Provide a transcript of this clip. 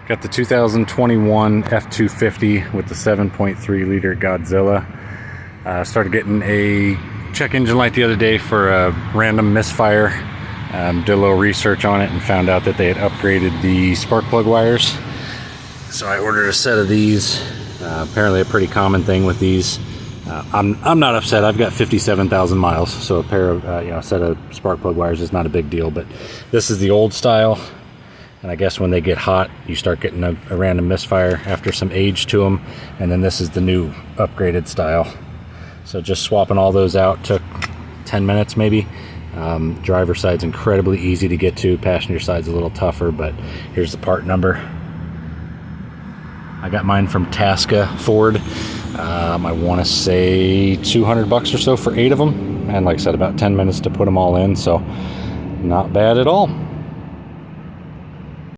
Got the 2021 f250 with the 7.3 liter Godzilla. Started getting a check engine light the other day for a random misfire. Did a little research on it and found out that they had upgraded the spark plug wires. So I ordered a set of these. Apparently a pretty common thing with these. I'm not upset. I've got 57,000 miles, so a pair of a set of spark plug wires is not a big deal. But this is the old style. And I guess when they get hot, you start getting a random misfire after some age to them. And then this is the new upgraded style. So just swapping all those out took 10 minutes maybe. Driver side's incredibly easy to get to. Passenger side's a little tougher, but here's the part number. I got mine from Tasca Ford. I want to say 200 bucks or so for 8 of them. And like I said, about 10 minutes to put them all in. So not bad at all.